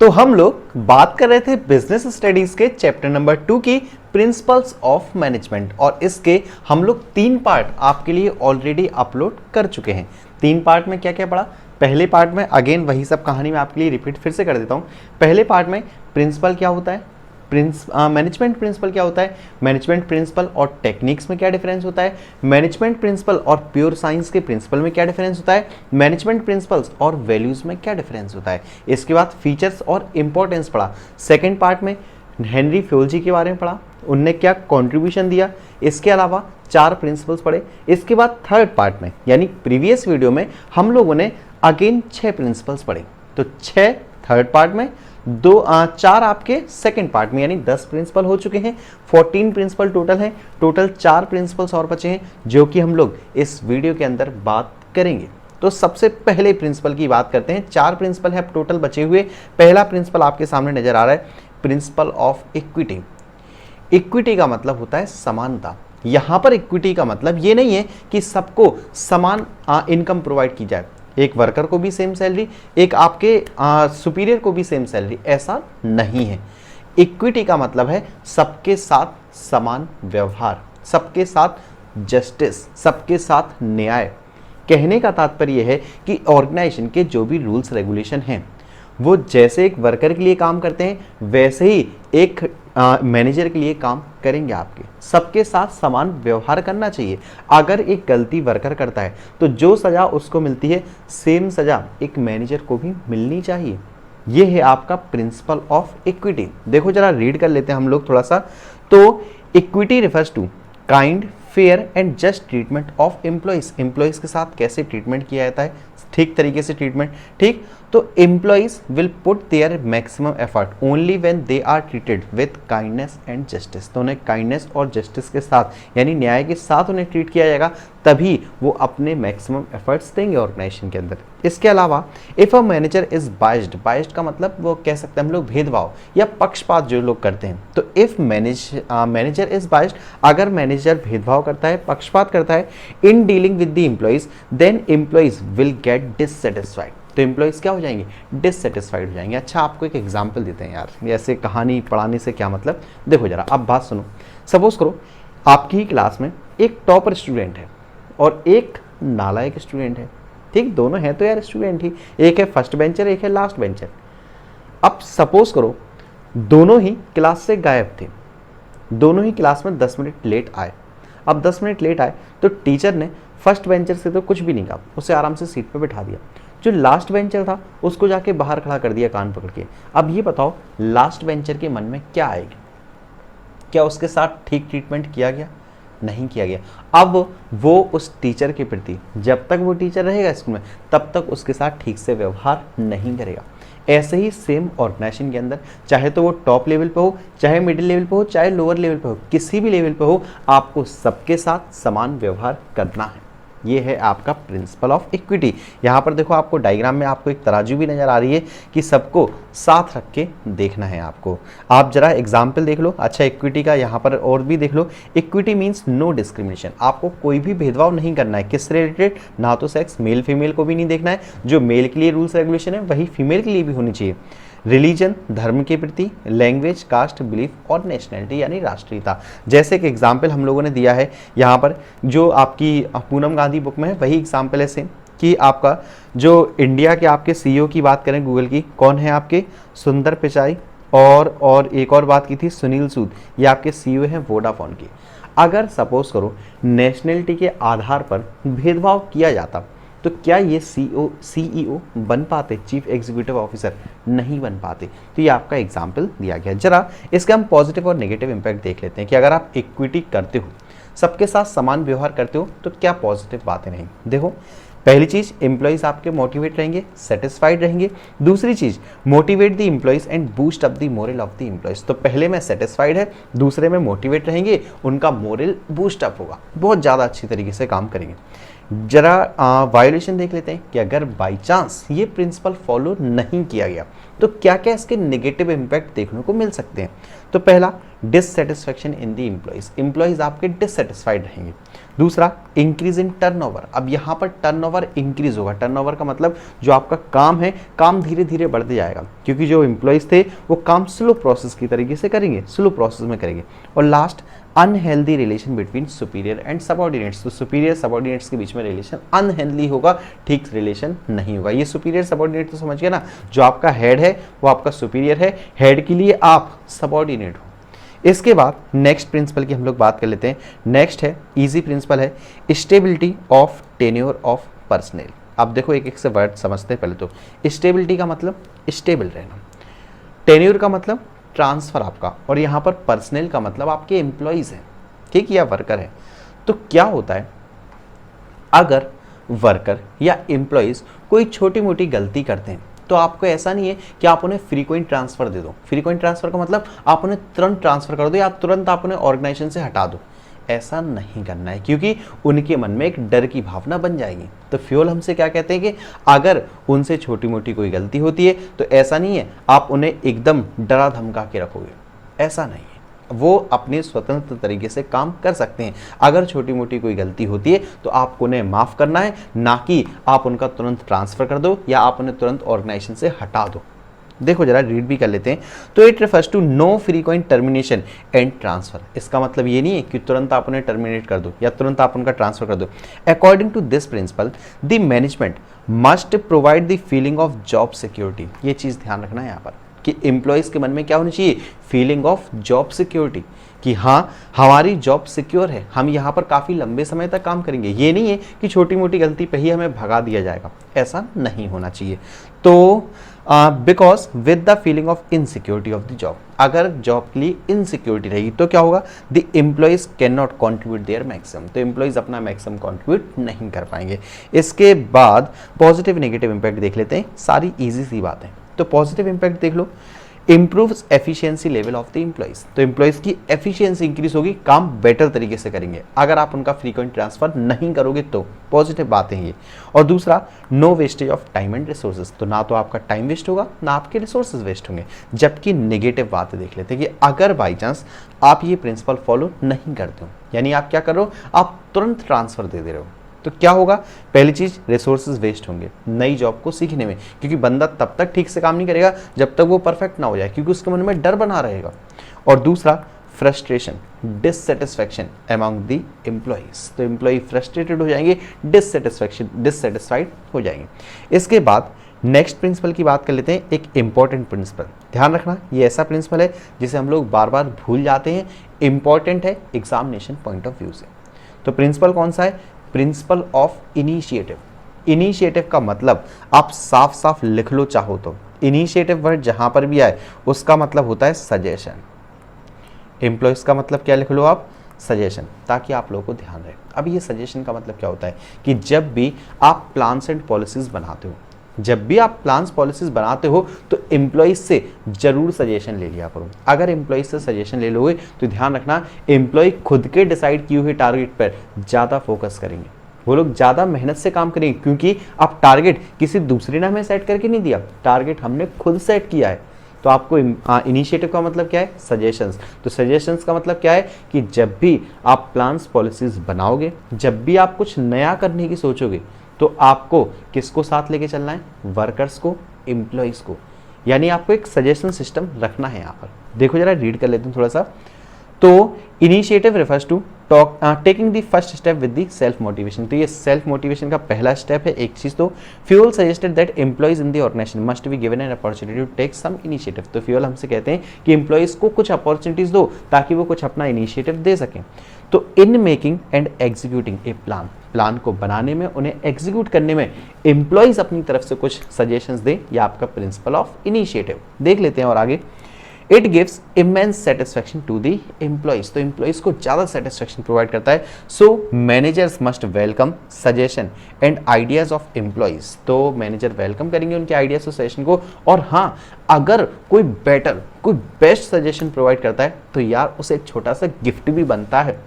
तो हम लोग बात कर रहे थे बिजनेस स्टडीज के चैप्टर नंबर 2 की प्रिंसिपल्स ऑफ मैनेजमेंट, और इसके हम लोग 3 पार्ट आपके लिए ऑलरेडी अपलोड कर चुके हैं। 3 पार्ट में क्या क्या पढ़ा? पहले पार्ट में अगेन वही सब कहानी मैं आपके लिए रिपीट फिर से कर देता हूँ। पहले पार्ट में प्रिंसिपल क्या होता है, मैनेजमेंट प्रिंसिपल क्या होता है, मैनेजमेंट प्रिंसिपल और टेक्निक्स में क्या डिफरेंस होता है, मैनेजमेंट प्रिंसिपल और प्योर साइंस के प्रिंसिपल में क्या डिफरेंस होता है, मैनेजमेंट प्रिंसिपल्स और वैल्यूज में क्या डिफरेंस होता है। इसके बाद फीचर्स और इंपॉर्टेंस पढ़ा। सेकेंड पार्ट में हेनरी फ्योल्जी के बारे में पढ़ा, उनने क्या कंट्रीब्यूशन दिया। इसके अलावा 4 प्रिंसिपल्स पढ़े। इसके बाद थर्ड पार्ट में यानी प्रीवियस वीडियो में हम लोगों ने अगेन 6 प्रिंसिपल्स पढ़े। तो 6 थर्ड पार्ट में, 4 आपके सेकंड पार्ट में, यानी 10 प्रिंसिपल हो चुके हैं। 14 प्रिंसिपल टोटल हैं। टोटल 4 प्रिंसिपल्स और बचे हैं जो कि हम लोग इस वीडियो के अंदर बात करेंगे। तो सबसे पहले प्रिंसिपल की बात करते हैं। 4 प्रिंसिपल है टोटल बचे हुए। पहला प्रिंसिपल आपके सामने नजर आ रहा है, प्रिंसिपल ऑफ इक्विटी। इक्विटी का मतलब होता है समानता। यहां पर इक्विटी का मतलब ये नहीं है कि सबको समान इनकम प्रोवाइड की जाए, एक वर्कर को भी सेम सैलरी, एक आपके सुपीरियर को भी सेम सैलरी, ऐसा नहीं है। इक्विटी का मतलब है सबके साथ समान व्यवहार, सबके साथ जस्टिस, सबके साथ न्याय। कहने का तात्पर्य है कि ऑर्गेनाइजेशन के जो भी रूल्स रेगुलेशन हैं वो जैसे एक वर्कर के लिए काम करते हैं वैसे ही एक मैनेजर के लिए काम करेंगे। आपके सबके साथ समान व्यवहार करना चाहिए। अगर एक गलती वर्कर करता है तो जो सजा उसको मिलती है सेम सजा एक मैनेजर को भी मिलनी चाहिए। यह है आपका प्रिंसिपल ऑफ इक्विटी। देखो जरा रीड कर लेते हैं हम लोग थोड़ा सा। तो equity refers to kind, fair and just treatment of employees. Employees के साथ कैसे ट्रीटमेंट किया जाता है, ठीक तरीके से ट्रीटमेंट। ठीक, तो employees will put their maximum effort only when they are treated with kindness and justice. तो उन्हें काइंडनेस और जस्टिस के साथ यानी न्याय के साथ उन्हें ट्रीट किया जाएगा, तभी वो अपने मैक्सिमम एफर्ट्स देंगे ऑर्गेनाइजेशन के अंदर। इसके अलावा if a manager is biased, biased का मतलब वो कह सकते हैं हम लोग भेदभाव या पक्षपात जो लोग करते हैं। तो इफ मैनेजर इज बाइस्ड, अगर मैनेजर भेदभाव करता है, पक्षपात करता है in dealing with the employees, then employees will get dissatisfied. तो एम्प्लॉइज क्या हो जाएंगे, डिससेटिस्फाइड हो जाएंगे। अच्छा आपको एक एग्जाम्पल देते हैं यार, ऐसे कहानी पढ़ाने से क्या मतलब। देखो जरा अब बात सुनो। सपोज करो आपकी ही क्लास में एक टॉपर स्टूडेंट है और एक नालायक स्टूडेंट है। ठीक, दोनों हैं तो यार स्टूडेंट ही, एक है फर्स्ट बेंचर, एक है लास्ट बेंचर। अब सपोज करो दोनों ही क्लास से गायब थे, दोनों ही क्लास में 10 मिनट लेट आए। अब 10 मिनट लेट आए तो टीचर ने फर्स्ट बेंचर से तो कुछ भी नहीं कहा, उसे आराम से सीट पर बैठा दिया। जो लास्ट बेंचर था उसको जाके बाहर खड़ा कर दिया कान पकड़ के। अब ये बताओ लास्ट बेंचर के मन में क्या आएगी, क्या उसके साथ ठीक ट्रीटमेंट किया गया? नहीं किया गया। अब वो उस टीचर के प्रति, जब तक वो टीचर रहेगा स्कूल में तब तक उसके साथ ठीक से व्यवहार नहीं करेगा। ऐसे ही सेम ऑर्गेनाइजेशन के अंदर, चाहे तो वो टॉप लेवल पे हो, चाहे मिडिल लेवल पे हो, चाहे लोअर लेवल पे हो, किसी भी लेवल पे हो, आपको सबके साथ समान व्यवहार करना है। ये है आपका प्रिंसिपल ऑफ इक्विटी। यहाँ पर देखो आपको डायग्राम में आपको एक तराजू भी नजर आ रही है कि सबको साथ रख के देखना है आपको। आप जरा एग्जाम्पल देख लो। अच्छा इक्विटी का यहाँ पर और भी देख लो। Equity means no discrimination. आपको कोई भी भेदभाव नहीं करना है, किससे रिलेटेड, ना तो सेक्स, मेल फीमेल को भी नहीं देखना है। जो मेल के लिए रूल्स रेगुलेशन है वही फीमेल के लिए भी होनी चाहिए। रिलीजन, धर्म के प्रति, लैंग्वेज, कास्ट, बिलीफ और नेशनलिटी यानी राष्ट्रीयता। जैसे कि एग्जाम्पल हम लोगों ने दिया है यहाँ पर, जो आपकी पूनम गांधी बुक में है वही एग्जाम्पल है सेम, कि आपका जो इंडिया के आपके सीईओ की बात करें गूगल की, कौन है आपके, सुंदर पिचाई, और एक और बात की थी सुनील सूद, ये आपके सीईओ हैं वोडाफोन की। अगर सपोज करो नेशनलिटी के आधार पर भेदभाव किया जाता तो क्या ये सीईओ बन पाते, चीफ एग्जीक्यूटिव ऑफिसर? नहीं बन पाते। तो ये आपका एग्जाम्पल दिया गया। जरा इसका हम पॉजिटिव और नेगेटिव इंपैक्ट देख लेते हैं कि अगर आप इक्विटी करते हो, सबके साथ समान व्यवहार करते हो, तो क्या पॉजिटिव बातें रहेंगी। देखो पहली चीज, एम्प्लॉइज आपके मोटिवेट रहेंगे, सेटिस्फाइड रहेंगे। दूसरी चीज, motivate the employees and boost up the moral of the employees. तो पहले में सेटिस्फाइड है, दूसरे में मोटिवेट रहेंगे, उनका मोरल बूस्ट अप होगा, बहुत ज़्यादा अच्छी तरीके से काम करेंगे। जरा वायोलेशन देख लेते हैं कि अगर बाई चांस ये प्रिंसिपल फॉलो नहीं किया गया तो क्या क्या इसके नेगेटिव इंपैक्ट देखने को मिल सकते हैं। तो पहला, dissatisfaction in the employees. Employees आपके डिससेटिस्फाइड रहेंगे। दूसरा इंक्रीज इन टर्नओवर, अब यहाँ पर टर्नओवर इंक्रीज होगा। टर्नओवर का मतलब जो आपका काम है, काम धीरे धीरे बढ़ते जाएगा, क्योंकि जो एम्प्लॉयज थे वो काम स्लो प्रोसेस की तरीके से करेंगे, स्लो प्रोसेस में करेंगे। और last unhealthy relation between superior and subordinates, तो सुपीरियर सबऑर्डिनेट्स के बीच में रिलेशन अनहेल्दी होगा, ठीक रिलेशन नहीं होगा। ये सुपीरियर सबऑर्डिनेट तो समझ गए ना, जो आपका हेड है वो आपका सुपीरियर है, हेड के लिए आप सबऑर्डिनेट हो। इसके बाद नेक्स्ट प्रिंसिपल की हम लोग बात कर लेते हैं। नेक्स्ट है इजी प्रिंसिपल है stability of tenure of personal. अब देखो एक एक से वर्ड समझते हैं। पहले तो स्टेबिलिटी का मतलब स्टेबल रहना, टेन्योर का मतलब ट्रांसफर आपका, और यहाँ पर पर्सनल का मतलब आपके एम्प्लॉयज हैं, ठीक, या वर्कर है। तो क्या होता है, अगर वर्कर या एम्प्लॉयज कोई छोटी मोटी गलती करते हैं तो आपको ऐसा नहीं है कि आप उन्हें फ्रीक्वेंट ट्रांसफर दे दो। फ्रीक्वेंट ट्रांसफर का मतलब आप उन्हें तुरंत ट्रांसफर कर दो या तुरंत आप उन्हें ऑर्गेनाइजेशन से हटा दो, ऐसा नहीं करना है, क्योंकि उनके मन में एक डर की भावना बन जाएगी। तो फ्यूल हमसे क्या कहते हैं कि अगर उनसे छोटी मोटी कोई गलती होती है तो ऐसा नहीं है आप उन्हें एकदम डरा धमका के रखोगे, ऐसा नहीं है, वो अपने स्वतंत्र तरीके से काम कर सकते हैं। अगर छोटी मोटी कोई गलती होती है तो आपको उन्हें माफ़ करना है, ना कि आप उनका तुरंत ट्रांसफ़र कर दो या आप उन्हें तुरंत ऑर्गेनाइजेशन से हटा दो। देखो जरा रीड भी कर लेते हैं। तो it refers to no frequent termination and transfer. इसका मतलब ये नहीं है कि तुरंत आप उन्हें टर्मिनेट कर दो या तुरंत आप उनका ट्रांसफर कर दो। According to this principle the management must provide the feeling of job security. ये चीज़ ध्यान रखना है यहाँ पर कि एम्प्लॉयज़ के मन में क्या होनी चाहिए, फीलिंग ऑफ जॉब सिक्योरिटी, कि हाँ हमारी जॉब सिक्योर है, हम यहाँ पर काफ़ी लंबे समय तक काम करेंगे। ये नहीं है कि छोटी मोटी गलती पे ही हमें भगा दिया जाएगा, ऐसा नहीं होना चाहिए। तो because with the feeling of insecurity of the job, अगर जॉब के लिए इनसिक्योरिटी रहेगी तो क्या होगा, the employees can not contribute their maximum, तो एम्प्लॉयज़ अपना मैक्सिमम कॉन्ट्रीब्यूट नहीं कर पाएंगे। इसके बाद पॉजिटिव नेगेटिव इंपैक्ट देख लेते हैं, सारी ईजी सी बातें। तो पॉजिटिव इंपैक्ट देख लो, improves efficiency level of the employees, तो एम्प्लॉयज़ की एफिशिएंसी इंक्रीज होगी, काम बेटर तरीके से करेंगे अगर आप उनका फ्रीक्वेंट ट्रांसफर नहीं करोगे तो। पॉजिटिव बातें हैं ये। और दूसरा no wastage of time and resources, तो ना तो आपका टाइम वेस्ट होगा ना आपके रिसोर्सेज वेस्ट होंगे। जबकि नेगेटिव बातें देख लेते हैं कि अगर बाई चांस आप ये प्रिंसिपल फॉलो नहीं करते हो, यानी आप क्या कर रहे हो, आप तुरंत ट्रांसफर दे रहे हो, तो क्या होगा, पहली चीज रिसोर्सेज वेस्ट होंगे नई जॉब को सीखने में, क्योंकि बंदा तब तक ठीक से काम नहीं करेगा जब तक वो परफेक्ट ना हो जाए, क्योंकि उसके मन में डर बना रहेगा। और दूसरा frustration dissatisfaction among the employees, तो एम्प्लॉय फ्रस्ट्रेटेड हो जाएंगे, डिससेटिस्फाइड हो जाएंगे। इसके बाद नेक्स्ट प्रिंसिपल की बात कर लेते हैं, एक इंपॉर्टेंट प्रिंसिपल, ध्यान रखना ये ऐसा प्रिंसिपल है जिसे हम लोग बार बार भूल जाते हैं, इंपॉर्टेंट है एग्जामिनेशन पॉइंट ऑफ व्यू से। तो प्रिंसिपल कौन सा है, प्रिंसिपल ऑफ इनिशिएटिव। इनिशिएटिव का मतलब आप साफ साफ लिख लो चाहो तो, इनिशिएटिव वर्ड जहां पर भी आए उसका मतलब होता है सजेशन। एम्प्लॉयज का मतलब क्या लिख लो आप, सजेशन, ताकि आप लोगों को ध्यान रहे। अब ये सजेशन का मतलब क्या होता है कि जब भी आप प्लान्स एंड पॉलिसीज बनाते हो, जब भी आप प्लान्स पॉलिसीज बनाते हो तो एम्प्लॉयज से जरूर सजेशन ले लिया करो। अगर एम्प्लॉयज से सजेशन ले लोगे तो ध्यान रखना एम्प्लॉय खुद के डिसाइड किए हुए टारगेट पर ज़्यादा फोकस करेंगे, वो लोग ज़्यादा मेहनत से काम करेंगे, क्योंकि आप टारगेट किसी दूसरे ने हमें सेट करके नहीं दिया, टारगेट हमने खुद सेट किया है। तो आपको इनिशिएटिव का मतलब क्या है, सजेशंस। तो सजेशंस का मतलब क्या है कि जब भी आप प्लान्स पॉलिसीज बनाओगे, जब भी आप कुछ नया करने की सोचोगे, तो आपको किसको साथ लेके चलना है, वर्कर्स को, एम्प्लॉयज को, यानी आपको एक सजेशन सिस्टम रखना है यहाँ पर। देखो जरा रीड कर लेते हैं थोड़ा सा। तो initiative refers to taking the first step with the self motivation, तो ये सेल्फ मोटिवेशन का पहला स्टेप है। एक चीज तो Fayol suggested that employees in the organization must be given an opportunity to take some initiative, तो फ्यूल हमसे कहते हैं कि एम्प्लॉयज को कुछ अपॉर्चुनिटीज दो ताकि वो कुछ अपना इनिशिएटिव दे सकें। तो in making and executing A plan, plan को बनाने में, उन्हें एग्जीक्यूट करने में एम्प्लॉयज अपनी तरफ से कुछ सजेशंस दें, या आपका प्रिंसिपल ऑफ इनिशिएटिव। देख लेते हैं और आगे। It gives immense satisfaction to the employees, तो एम्प्लॉयज को ज़्यादा सेटिस्फैक्शन प्रोवाइड करता है। So managers must welcome suggestion and ideas of employees, तो मैनेजर वेलकम करेंगे उनके आइडियाज और सजेशन को। और हाँ, अगर कोई बेस्ट सजेशन प्रोवाइड करता है तो यार उसे एक छोटा सा गिफ्ट भी बनता है।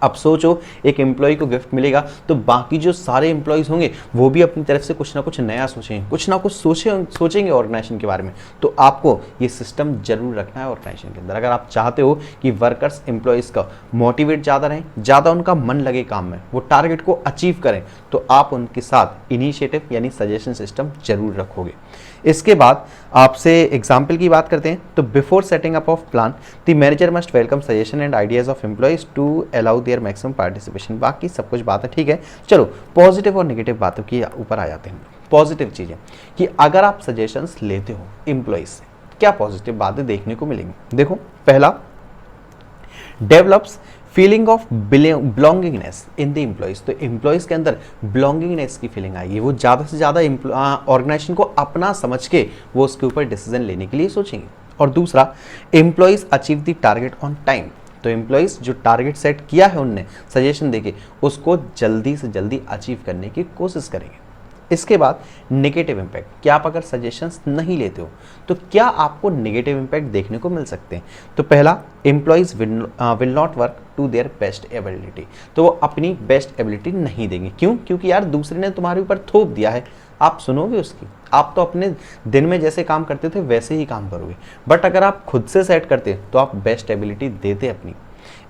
अब सोचो एक एम्प्लॉय को गिफ्ट मिलेगा तो बाकी जो सारे एम्प्लॉयज होंगे वो भी अपनी तरफ से कुछ ना कुछ नया सोचेंगे, कुछ ना कुछ सोचेंगे ऑर्गेनाइजेशन के बारे में। तो आपको ये सिस्टम जरूर रखना है ऑर्गेनाइजेशन के अंदर। अगर आप चाहते हो कि वर्कर्स एम्प्लॉयज़ का मोटिवेट ज़्यादा रहें, ज़्यादा उनका मन लगे काम में, वो टारगेट को अचीव करें, तो आप उनके साथ इनिशिएटिव यानी सजेशन सिस्टम जरूर रखोगे। इसके बाद आपसे एग्जाम्पल की बात करते हैं तो before setting up of plan the manager must welcome suggestion and ideas of employees to allow their maximum participation. बाकी सब कुछ बात है, ठीक है। चलो पॉजिटिव और नेगेटिव बातों की ऊपर आ जाते हैं। पॉजिटिव चीज़ें कि अगर आप सजेशंस लेते हो एम्प्लॉयज से, क्या पॉजिटिव बातें देखने को मिलेंगी। देखो, पहला, develops feeling of belongingness in the employees. तो एम्प्लॉयज के अंदर बिलोंगिंगनेस की फीलिंग आएगी, वो ज़्यादा से ज़्यादा ऑर्गेनाइजेशन को अपना समझ के वो उसके ऊपर डिसीजन लेने के लिए सोचेंगे। और दूसरा, employees achieve the target on time. तो एम्प्लॉयज जो टारगेट सेट किया है उनने सजेशन देके, उसको जल्दी से जल्दी अचीव करने की कोशिश करेंगे। इसके बाद नेगेटिव इम्पैक्ट, क्या आप अगर सजेशंस नहीं लेते हो तो क्या आपको नेगेटिव इम्पैक्ट देखने को मिल सकते हैं। तो पहला, employees will not work to their best ability. तो वो अपनी बेस्ट एबिलिटी नहीं देंगे। क्यों? क्योंकि यार दूसरे ने तुम्हारे ऊपर थोप दिया है, आप सुनोगे उसकी। आप तो अपने दिन में जैसे काम करते थे वैसे ही काम करोगे, बट अगर आप खुद से सेट करते तो आप बेस्ट एबिलिटी देते अपनी।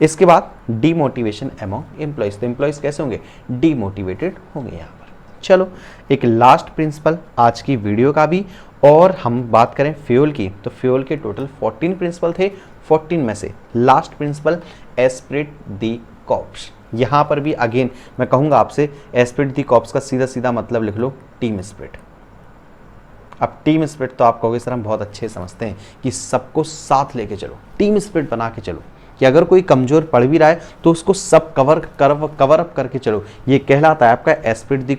इसके बाद डीमोटिवेशन अमॉन्ग एम्प्लॉयज। तो एम्प्लॉयज कैसे होंगे? डीमोटिवेटेड होंगे यहाँ पर। चलो एक लास्ट प्रिंसिपल आज की वीडियो का भी, और हम बात करें फ्यूल की, तो फ्यूल के टोटल 14 प्रिंसिपल थे। 14 में से last principle esprit de corps. यहाँ पर भी अगेन मैं कहूँगा आपसे, एस्पिरिट द कॉर्प्स का सीधा सीधा मतलब लिख लो टीम स्पिरिट। अब टीम स्पिरिट तो आप कहोगे सर हम बहुत अच्छे समझते हैं कि सबको साथ लेके चलो, टीम स्पिरिट बना के चलो, कि अगर कोई कमजोर पड़ भी रहा है तो उसको सब कवर अप करके चलो। ये कहलाता है आपका एस्पिरिट द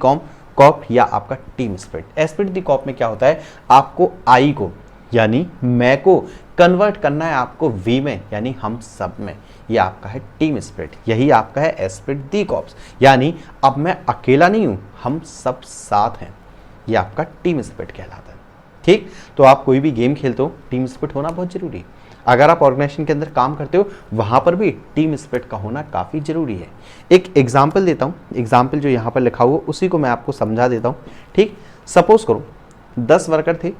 कॉर्प या आपका team spirit. Spirit the Corp में क्या होता है, आपको आई को यानी मैं को कन्वर्ट करना है आपको वी में यानी हम सब में। ये आपका है टीम स्पिरिट, यही आपका है एस्पिरिट द कॉर्प्स, यानी अब मैं अकेला नहीं हूं, हम सब साथ हैं। ये आपका टीम स्पिरिट कहलाता है। ठीक, तो आप कोई भी गेम खेलते हो टीम स्पिरिट होना बहुत जरूरी है। अगर आप ऑर्गेनाइजेशन के अंदर काम करते हो वहां पर भी टीम स्पिरिट का होना काफ़ी जरूरी है। एक एग्जाम्पल देता हूँ, एग्जाम्पल जो यहाँ पर लिखा हुआ उसी को मैं आपको समझा देता हूँ। ठीक, सपोज करो 10 वर्कर थे,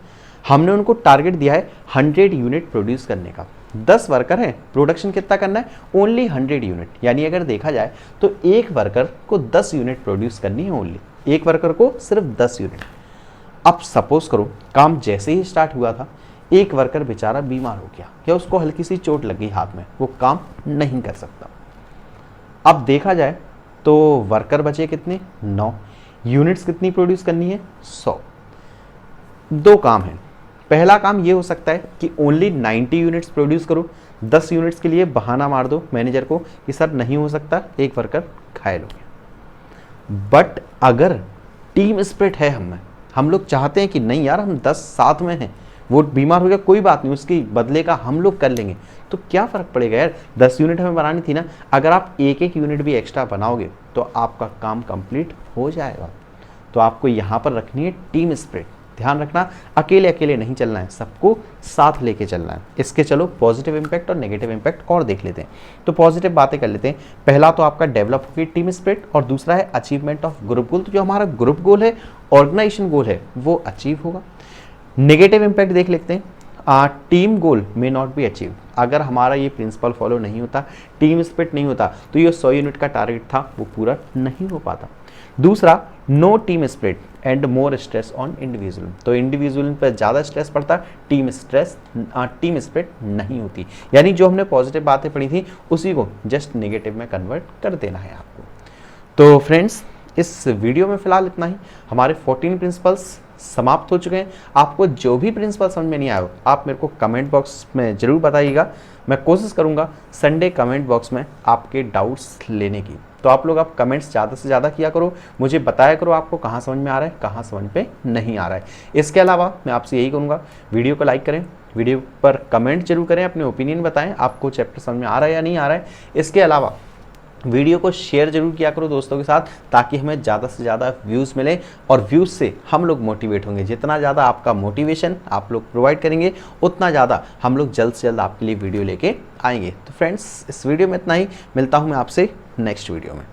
हमने उनको टारगेट दिया है 100 यूनिट प्रोड्यूस करने का। 10 वर्कर हैं, प्रोडक्शन कितना करना है? Only 100 unit. यानी अगर देखा जाए तो एक वर्कर को 10 यूनिट प्रोड्यूस करनी है, ओनली एक वर्कर को सिर्फ 10 यूनिट। अब सपोज करो काम जैसे ही स्टार्ट हुआ था, एक वर्कर बेचारा बीमार हो गया या उसको हल्की सी चोट लग गई हाथ में, वो काम नहीं कर सकता। अब देखा जाए तो वर्कर बचे कितने? 9। यूनिट्स कितनी प्रोड्यूस करनी है? 100। दो काम है। पहला काम ये हो सकता है कि ओनली 90 यूनिट्स प्रोड्यूस करो, 10 यूनिट्स के लिए बहाना मार दो मैनेजर को कि सर नहीं हो सकता, एक वर्कर घायल हो गया। बट अगर टीम स्पिरिट है हम लोग चाहते हैं कि नहीं यार हम 10 साथ में हैं, वो बीमार हो गया कोई बात नहीं, उसकी बदले का हम लोग कर लेंगे, तो क्या फ़र्क पड़ेगा यार, 10 यूनिट हमें बनानी थी ना। अगर आप एक एक यूनिट भी एक्स्ट्रा बनाओगे तो आपका काम कंप्लीट हो जाएगा। तो आपको यहाँ पर रखनी है टीम स्पिरिट। ध्यान रखना, अकेले अकेले नहीं चलना है, सबको साथ लेके चलना है। इसके चलो पॉजिटिव इम्पैक्ट और नेगेटिव इम्पैक्ट और देख लेते हैं। तो पॉजिटिव बातें कर लेते हैं। पहला तो आपका डेवलप होगी टीम स्पिरिट, और दूसरा है अचीवमेंट ऑफ ग्रुप गोल। तो जो हमारा ग्रुप गोल है, ऑर्गेनाइजेशन गोल है, वो अचीव होगा। नेगेटिव इम्पैक्ट देख लेते हैं। Team goal may not be achieve. अगर हमारा ये प्रिंसिपल फॉलो नहीं होता, टीम स्पिरिट नहीं होता, तो ये 100 यूनिट का टारगेट था वो पूरा नहीं हो पाता। दूसरा, no team spirit and more stress on individual. तो इंडिविजुअल पर ज़्यादा स्ट्रेस पड़ता, टीम स्पिरिट नहीं होती। यानी जो हमने पॉजिटिव बातें पढ़ी थी उसी को जस्ट नेगेटिव में कन्वर्ट कर देना है आपको। तो फ्रेंड्स, इस वीडियो में फिलहाल इतना ही। हमारे 14 प्रिंसिपल्स समाप्त हो चुके हैं। आपको जो भी प्रिंसिपल समझ में नहीं आया हो, आप मेरे को कमेंट बॉक्स में ज़रूर बताइएगा। मैं कोशिश करूंगा संडे कमेंट बॉक्स में आपके डाउट्स लेने की। तो आप लोग आप कमेंट्स ज़्यादा से ज़्यादा किया करो, मुझे बताया करो आपको कहाँ समझ में आ रहा है, कहाँ समझ में नहीं आ रहा है। इसके अलावा मैं आपसे यही कहूँगा, वीडियो को लाइक करें, वीडियो पर कमेंट जरूर करें, अपने ओपिनियन बताएं आपको चैप्टर समझ में आ रहा है या नहीं आ रहा है। इसके अलावा वीडियो को शेयर जरूर किया करो दोस्तों के साथ, ताकि हमें ज़्यादा से ज़्यादा व्यूज़ मिले और व्यूज़ से हम लोग मोटिवेट होंगे। जितना ज़्यादा आपका मोटिवेशन आप लोग प्रोवाइड करेंगे, उतना ज़्यादा हम लोग जल्द से जल्द आपके लिए वीडियो लेके आएंगे। तो फ्रेंड्स, इस वीडियो में इतना ही। मिलता हूँ मैं आपसे नेक्स्ट वीडियो में।